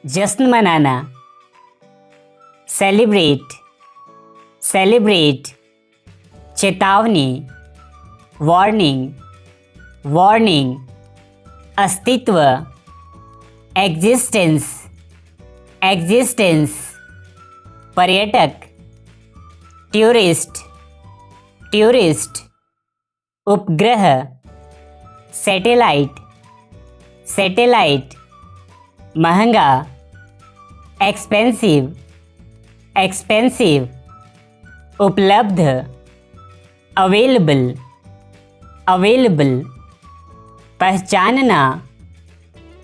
जश्न मनाना, celebrate, celebrate, चेतावनी, वार्निंग, वार्निंग, अस्तित्व, एग्जिस्टेंस, एग्जिस्टेंस, पर्यटक, टूरिस्ट, टूरिस्ट, उपग्रह, सैटेलाइट, सैटेलाइट, महंगा, एक्सपेंसिव, एक्सपेंसिव, उपलब्ध, अवेलेबल, अवेलेबल, पहचानना,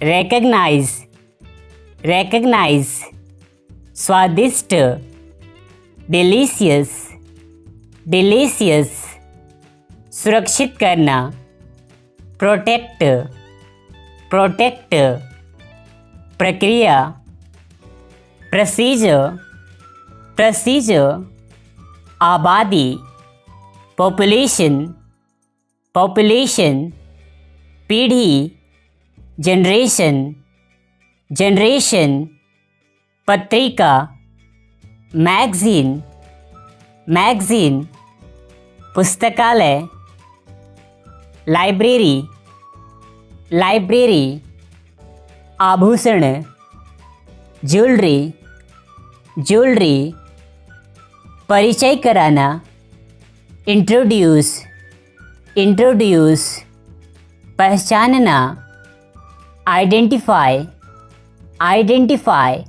रिकॉग्नाइज, रिकॉग्नाइज, स्वादिष्ट, डिलीशियस, डिलीशियस, सुरक्षित करना, प्रोटेक्ट, प्रोटेक्ट, प्रक्रिया, प्रोसीजर, प्रोसीजर, आबादी, पॉपुलेशन, पॉपुलेशन, पीढ़ी, जनरेशन, जनरेशन, पत्रिका, मैगज़ीन, मैगज़ीन, पुस्तकालय, लाइब्रेरी, लाइब्रेरी, आभूषण, ज्वेलरी, ज्वेलरी, परिचय कराना, इंट्रोड्यूस, इंट्रोड्यूस, पहचानना, आइडेंटिफाई, आइडेंटिफाई,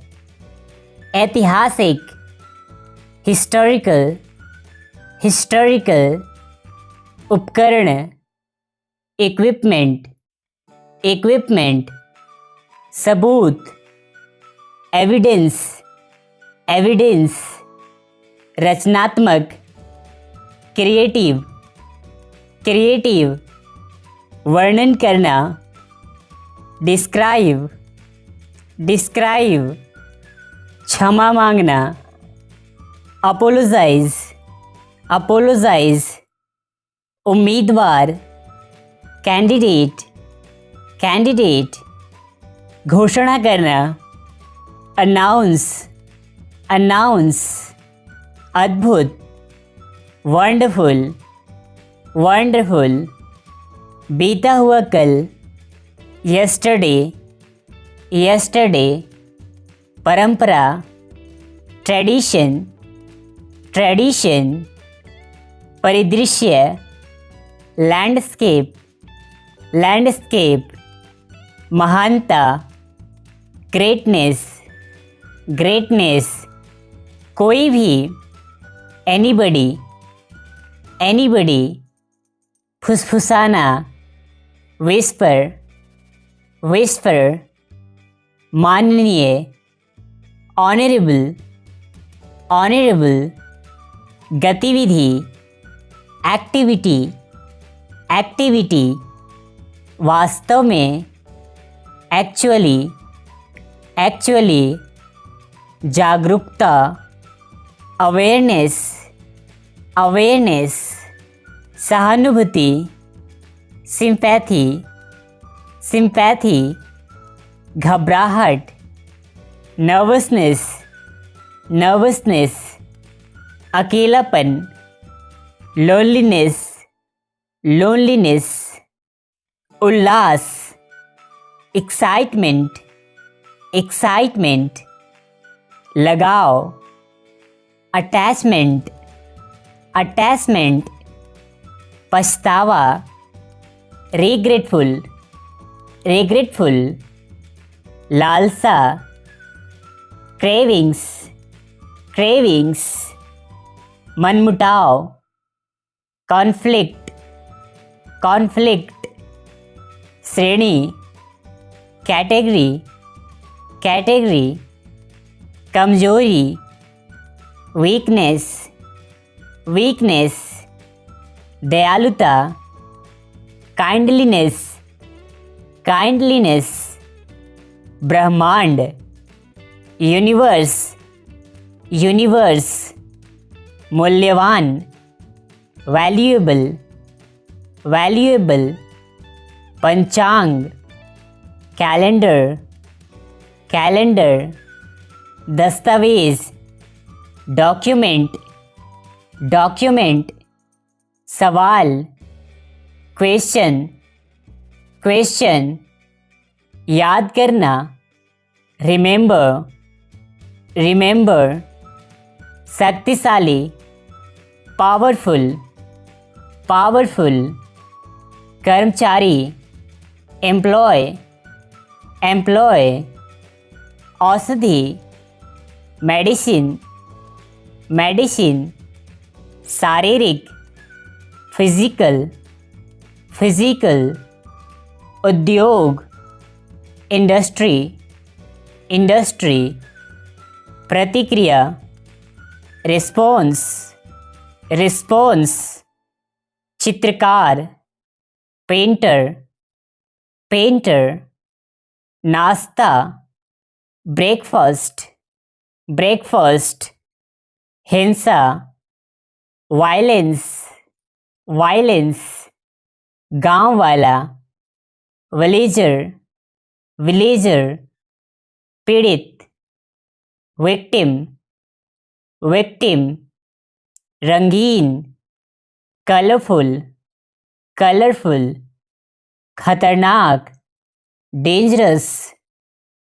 ऐतिहासिक, हिस्टोरिकल, हिस्टोरिकल, उपकरण, इक्विपमेंट, इक्विपमेंट, सबूत, एविडेंस, एविडेंस, रचनात्मक, क्रिएटिव, क्रिएटिव, वर्णन करना, डिस्क्राइब, डिस्क्राइब, क्षमा मांगना, अपोलोजाइज, अपोलोजाइज, उम्मीदवार, कैंडिडेट, कैंडिडेट, घोषणा करना, अनाउंस, अनाउंस, अद्भुत, वंडरफुल, वंडरफुल, बीता हुआ कल, यस्टरडे, यस्टरडे, परंपरा, ट्रेडिशन, ट्रेडिशन, परिदृश्य, लैंडस्केप, लैंडस्केप, महानता, ग्रेटनेस, ग्रेटनेस, कोई भी, एनीबडी, एनीबडी, फुसफुसाना, विस्पर, विस्पर, माननीय, ऑनरेबल, ऑनरेबल, गतिविधि, एक्टिविटी, एक्टिविटी, वास्तव में, एक्चुअली, एक्चुअली, जागरूकता, अवेयरनेस, अवेयरनेस, सहानुभूति, सिंपैथी, सिंपैथी, घबराहट, नर्वसनेस, नर्वसनेस, अकेलापन, लोनलीनेस, लोनलीनेस, उल्लास, एक्साइटमेंट, एक्साइटमेंट, लगाव, अटैचमेंट, अटैचमेंट, पछतावा, रिग्रेटफुल, रिग्रेटफुल, लालसा, क्रेविंग्स, क्रेविंग्स, मनमुटाव, कॉन्फ्लिक्ट, कॉन्फ्लिक्ट, श्रेणी, कैटेगरी, कैटेगरी, कमजोरी, वीकनेस, वीकनेस, दयालुता, काइंडलीनेस, काइंडलीनेस, ब्रह्मांड, यूनिवर्स, यूनिवर्स, मूल्यवान, वैल्यूएबल, वैल्यूएबल, पंचांग, कैलेंडर, कैलेंडर, दस्तावेज, डॉक्यूमेंट, डॉक्यूमेंट, सवाल, क्वेश्चन, क्वेश्चन, याद करना, रिमेंबर, रिमेंबर, शक्तिशाली, पावरफुल, पावरफुल, कर्मचारी, एम्प्लॉय, एम्प्लॉय, औषधि, मेडिसिन, मेडिसिन, शारीरिक, फिजिकल, फिजिकल, उद्योग, इंडस्ट्री, इंडस्ट्री, प्रतिक्रिया, रिस्पॉन्स, रिस्पॉन्स, चित्रकार, पेंटर, पेंटर, नाश्ता, ब्रेकफास्ट, ब्रेकफास्ट, हिंसा, वायलेंस, वायलेंस, गांव वाला, विलेजर, विलेजर, पीड़ित, विक्टिम, विक्टिम, रंगीन, कलरफुल, कलरफुल, खतरनाक, डेंजरस,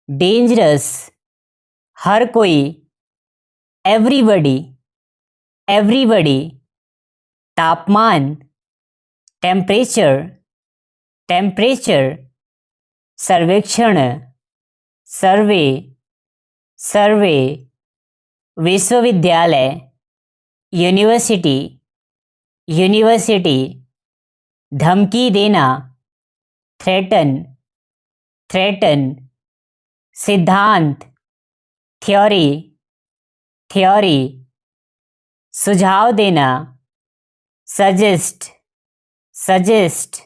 डेंजरस, हर कोई, एवरीबडी, एवरीबडी, तापमान, टेम्परेचर, टेम्परेचर, सर्वेक्षण, सर्वे, सर्वे, विश्वविद्यालय, यूनिवर्सिटी, यूनिवर्सिटी, धमकी देना, थ्रेटन, थ्रेटन, सिद्धांत, थ्योरी, थ्योरी, सुझाव देना, सजेस्ट, सजेस्ट,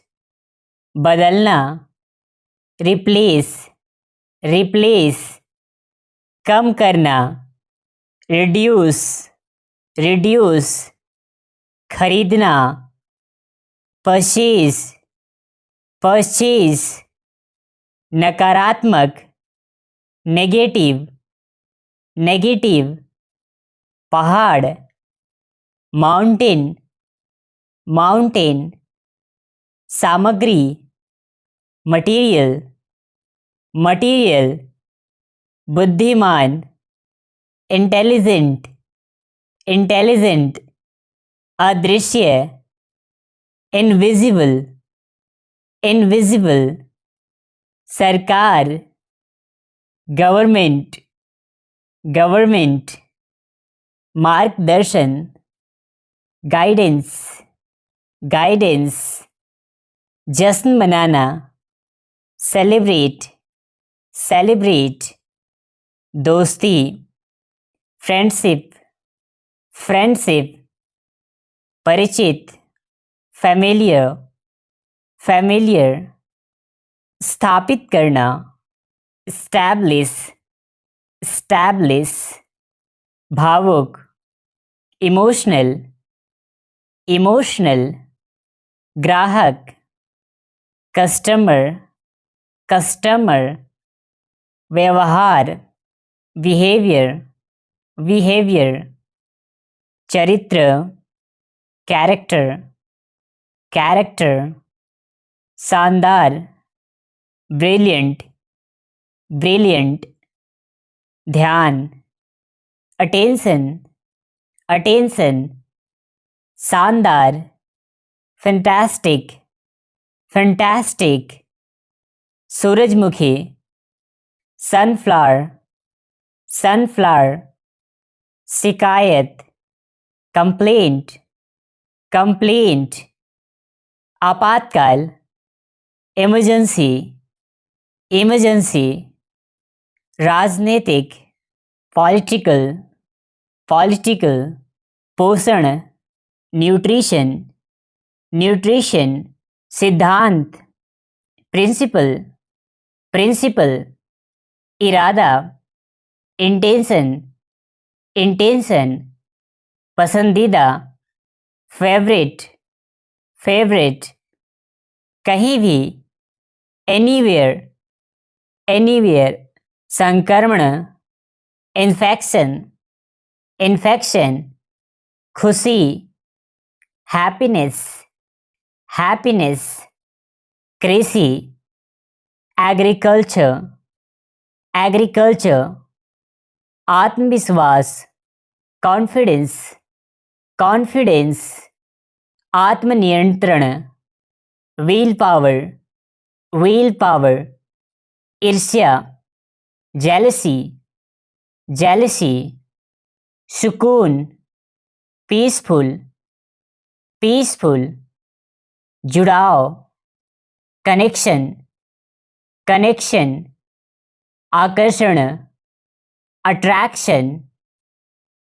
बदलना, रिप्लेस, रिप्लेस, कम करना, रिड्यूस, रिड्यूस, खरीदना, परचेज, परचेज, नकारात्मक, नेगेटिव, नेगेटिव, पहाड़, माउंटेन, माउंटेन, सामग्री, मटीरियल, मटीरियल, बुद्धिमान, इंटेलिजेंट, इंटेलिजेंट, अदृश्य, इनविजिबल, इनविजिबल, सरकार, गवर्नमेंट, गवर्नमेंट, मार्गदर्शन, गाइडेंस, गाइडेंस, जश्न मनाना, सेलिब्रेट, सेलिब्रेट, दोस्ती, फ्रेंडशिप, फ्रेंडशिप, परिचित, फैमिलियर, फैमिलियर, स्थापित करना, स्टैब्लिश, स्टैब्लिश, भावुक, इमोशनल, इमोशनल, ग्राहक, कस्टमर, कस्टमर, व्यवहार, बिहेवियर, बिहेवियर, चरित्र, कैरेक्टर, कैरेक्टर, शानदार, ब्रिलियंट, ब्रिलियंट, ध्यान, अटेंशन, अटेंशन, शानदार, फैंटास्टिक, फैंटास्टिक, सूरजमुखी, सनफ्लावर, सनफ्लावर, शिकायत, कंप्लेंट, कंप्लेंट, आपातकाल, इमरजेंसी, इमरजेंसी, राजनीतिक, पॉलिटिकल, पॉलिटिकल, पोषण, न्यूट्रिशन, न्यूट्रिशन, सिद्धांत, प्रिंसिपल, प्रिंसिपल, इरादा, इंटेंशन, इंटेंशन, पसंदीदा, फेवरेट, फेवरेट, कहीं भी, एनीवेयर, एनीवेयर, संक्रमण, इन्फेक्शन, इन्फेक्शन, खुशी, हैप्पीनेस, हैप्पीनेस, कृषि, एग्रीकल्चर, एग्रीकल्चर, आत्मविश्वास, कॉन्फिडेंस, कॉन्फिडेंस, आत्मनियंत्रण, विल पावर, विल पावर, ईर्ष्या, जेलसी, जेलसी, सुकून, पीसफुल, पीसफुल, जुड़ाव, कनेक्शन, कनेक्शन, आकर्षण, अट्रैक्शन,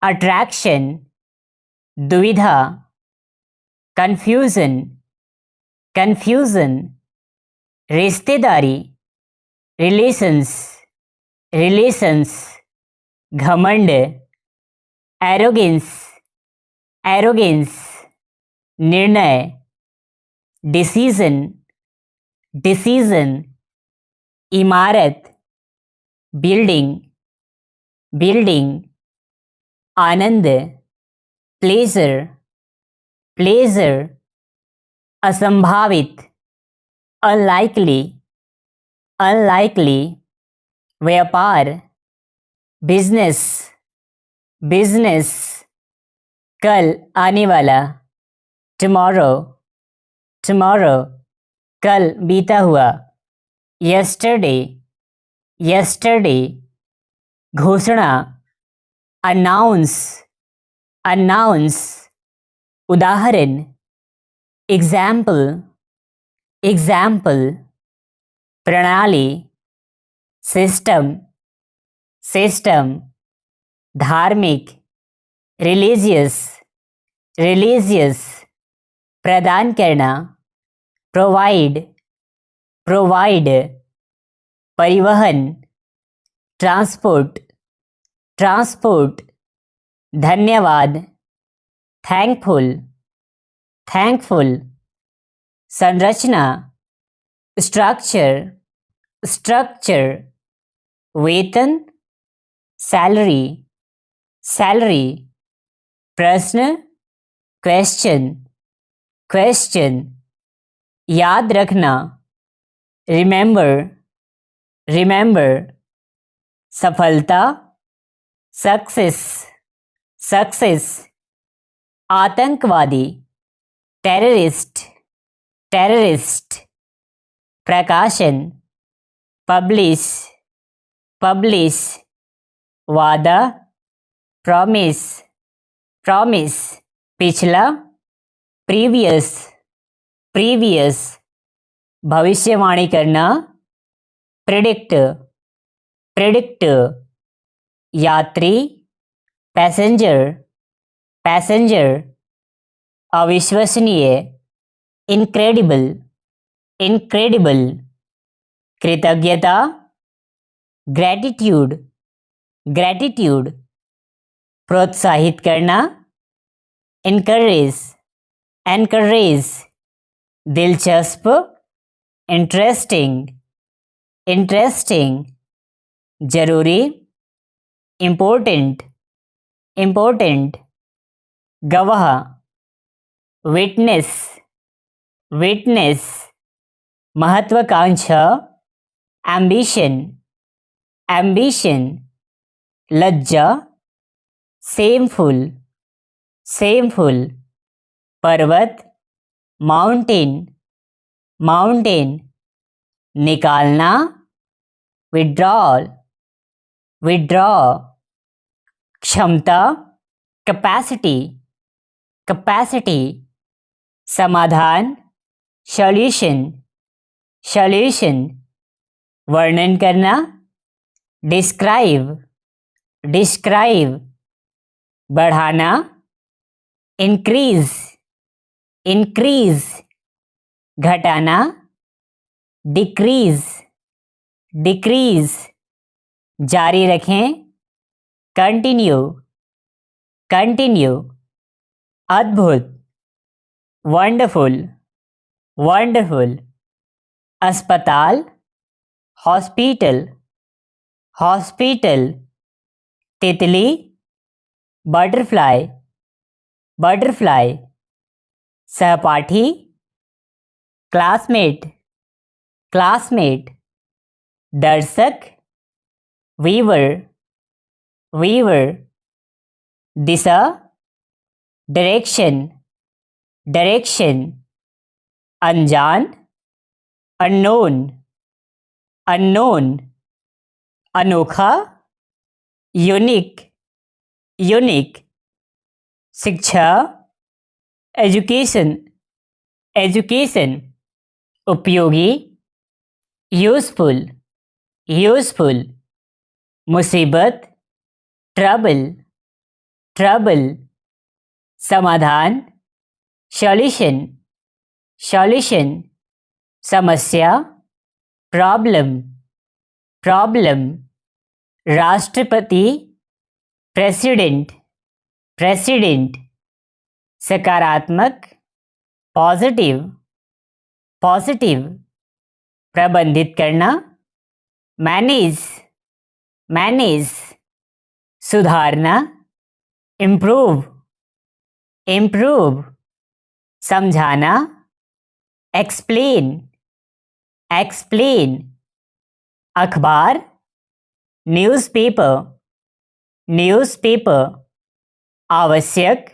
अट्रैक्शन, दुविधा, कंफ्यूजन, कंफ्यूजन, रिश्तेदारी, रिलेशंस, रिलेशंस, घमंड, एरोगेंस, एरोगेंस, निर्णय, डिसीजन, डिसीजन, इमारत, बिल्डिंग, बिल्डिंग, आनंद, प्लेजर, प्लेजर, असंभावित, अनलाइकली, अनलाइकली, व्यापार, बिजनेस, बिजनेस, कल आने वाला, टुमारो, टुमारो, कल बीता हुआ, यस्टरडे, यस्टरडे, घोषणा, अनाउंस, अनाउंस, उदाहरण, एग्जाम्पल, एग्जाम्पल, प्रणाली, सिस्टम, सिस्टम, धार्मिक, रिलीजियस, रिलीजियस, प्रदान करना, प्रोवाइड, प्रोवाइड, परिवहन, ट्रांसपोर्ट, ट्रांसपोर्ट, धन्यवाद, थैंकफुल, थैंकफुल, संरचना, स्ट्रक्चर, स्ट्रक्चर, वेतन, सैलरी, सैलरी, प्रश्न, क्वेश्चन, क्वेश्चन, याद रखना, रिमेंबर, रिमेंबर, सफलता, सक्सेस, सक्सेस, आतंकवादी, टेररिस्ट, टेररिस्ट, प्रकाशन, पब्लिश, पब्लिश, वादा, प्रॉमिस, प्रॉमिस, पिछला, प्रीवियस, प्रीवियस, भविष्यवाणी करना, प्रेडिक्ट, प्रेडिक्ट, यात्री, पैसेंजर, पैसेंजर, अविश्वसनीय, इनक्रेडिबल, इनक्रेडिबल, कृतज्ञता, ग्रैटिट्यूड, ग्रैटिट्यूड, प्रोत्साहित करना, इनकरेज, एनकरेज, दिलचस्प, इंटरेस्टिंग, इंटरेस्टिंग, जरूरी, इम्पोर्टेंट, इम्पोर्टेंट, गवाह, विटनेस, विटनेस, महत्वाकांक्षा, एम्बिशन, एम्बिशन, लज्जा, सेमफुल, सेमफुल, पर्वत, माउंटेन, माउंटेन, निकालना, विड्रॉल, विड्रॉ, क्षमता, कैपेसिटी, कैपेसिटी, समाधान, सॉल्यूशन, सॉल्यूशन, वर्णन करना, डिस्क्राइब, डिस्क्राइब, बढ़ाना, इंक्रीज, इंक्रीज, घटाना, डिक्रीज, डिक्रीज, जारी रखें, कंटिन्यू, कंटिन्यू, अद्भुत, वंडरफुल, वंडरफुल, अस्पताल, हॉस्पिटल, हॉस्पिटल, तितली, बटरफ्लाई, बटरफ्लाई, सहपाठी, क्लासमेट, क्लासमेट, दर्शक, वीवर, वीवर, दिशा, डायरेक्शन, डायरेक्शन, अनजान, अननोन, अननोन, अनोखा, यूनिक, यूनिक, शिक्षा, एजुकेशन, एजुकेशन, उपयोगी, यूजफुल, यूजफुल, मुसीबत, ट्रबल, ट्रबल, समाधान, सॉल्यूशन, सॉल्यूशन, समस्या, प्रॉब्लम, प्रॉब्लम, राष्ट्रपति, प्रेसिडेंट, प्रेसिडेंट, सकारात्मक, पॉजिटिव, पॉजिटिव, प्रबंधित करना, मैनेज, मैनेज, सुधारना, इम्प्रूव, इम्प्रूव, समझाना, एक्सप्लेन, एक्सप्लेन, अखबार, न्यूज़पेपर, न्यूज़पेपर, आवश्यक,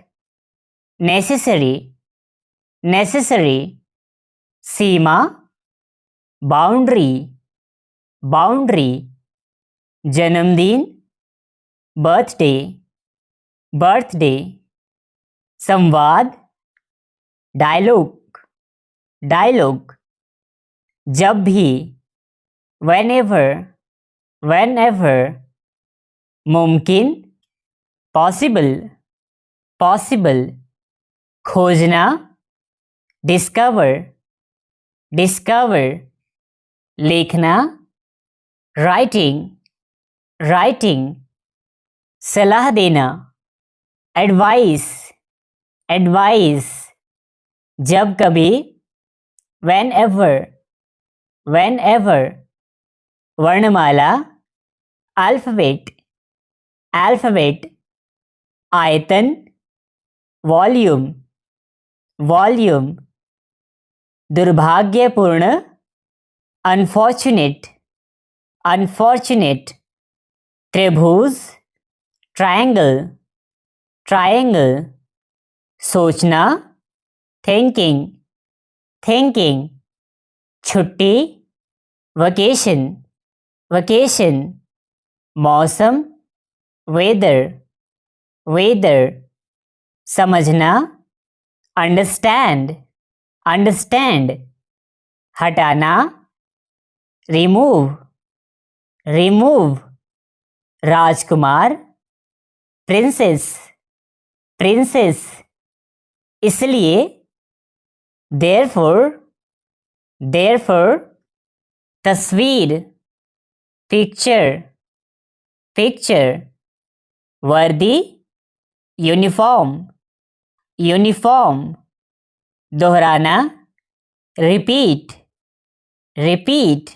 नेसेसरी, नेसेसरी, सीमा, बाउंड्री, बाउंड्री, जन्मदिन, बर्थडे, बर्थडे, संवाद, डायलॉग, डायलॉग, जब भी, whenever, whenever, मुमकिन, पॉसिबल, पॉसिबल, खोजना, डिस्कवर, डिस्कवर, लिखना, राइटिंग, राइटिंग, सलाह देना, एडवाइस, एडवाइस, जब कभी, whenever, whenever, वर्णमाला, अल्फ़ाबेट, अल्फ़ाबेट, आयतन, वॉल्यूम, वॉल्यूम, दुर्भाग्यपूर्ण, अनफॉर्चुनेट, अनफॉर्चुनेट, त्रिभुज, ट्रायंगल, ट्रायंगल, सोचना, थिंकिंग, थिंकिंग, छुट्टी, वकेशन, वकेशन, मौसम, वेदर, वेदर, समझना, अंडरस्टैंड, अंडरस्टैंड, हटाना, रिमूव, रिमूव, राजकुमार, प्रिंसेस, प्रिंसेस, इसलिए, देयरफॉर, देयरफॉर, तस्वीर, पिक्चर, पिक्चर, वर्दी, यूनिफॉर्म, यूनिफॉर्म, दोहराना, रिपीट, रिपीट,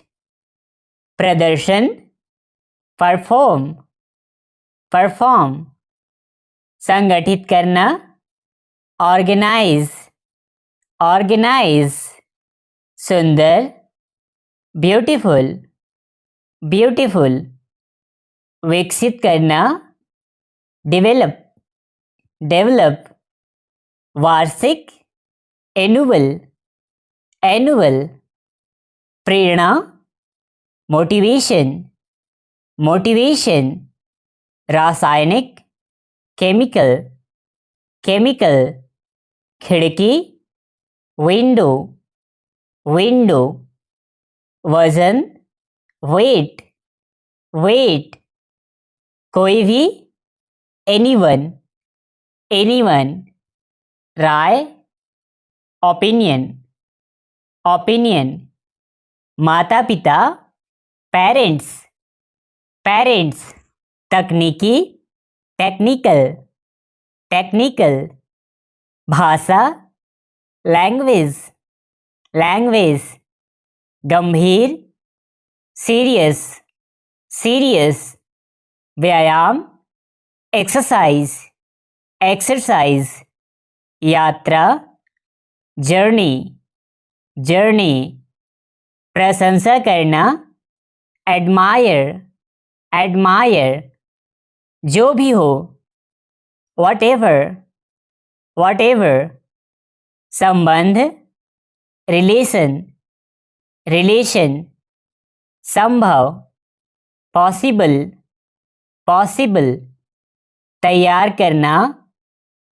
प्रदर्शन, परफॉर्म, परफॉर्म, संगठित करना, ऑर्गेनाइज, ऑर्गेनाइज, सुंदर, ब्यूटीफुल, ब्यूटीफुल, विकसित करना, डेवलप, डेवलप, वार्षिक, एनुअल, एनुअल, प्रेरणा, मोटिवेशन, मोटिवेशन, रासायनिक, केमिकल, केमिकल, खिड़की, विंडो, विंडो, वजन, वेट, वेट, कोई भी, एनीवन, एनीवन, राय, ओपिनियन, ओपिनियन, माता पिता, पेरेंट्स, पेरेंट्स, तकनीकी, टेक्निकल, टेक्निकल, भाषा, लैंग्वेज, लैंग्वेज, गंभीर, सीरियस, सीरियस, व्यायाम, एक्सरसाइज, एक्सरसाइज, यात्रा, जर्नी, जर्नी, प्रशंसा करना, एडमायर, एडमायर, जो भी हो, whatever, whatever, संबंध, रिलेशन, रिलेशन, संभव, पॉसिबल, पॉसिबल, तैयार करना,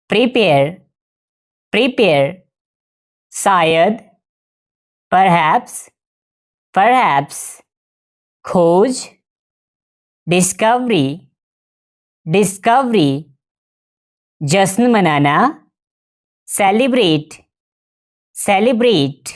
प्रिपेयर, प्रिपेयर, शायद, परहैप्स, परहैप्स, खोज, डिस्कवरी, डिस्कवरी, जश्न मनाना, सेलिब्रेट, सेलिब्रेट,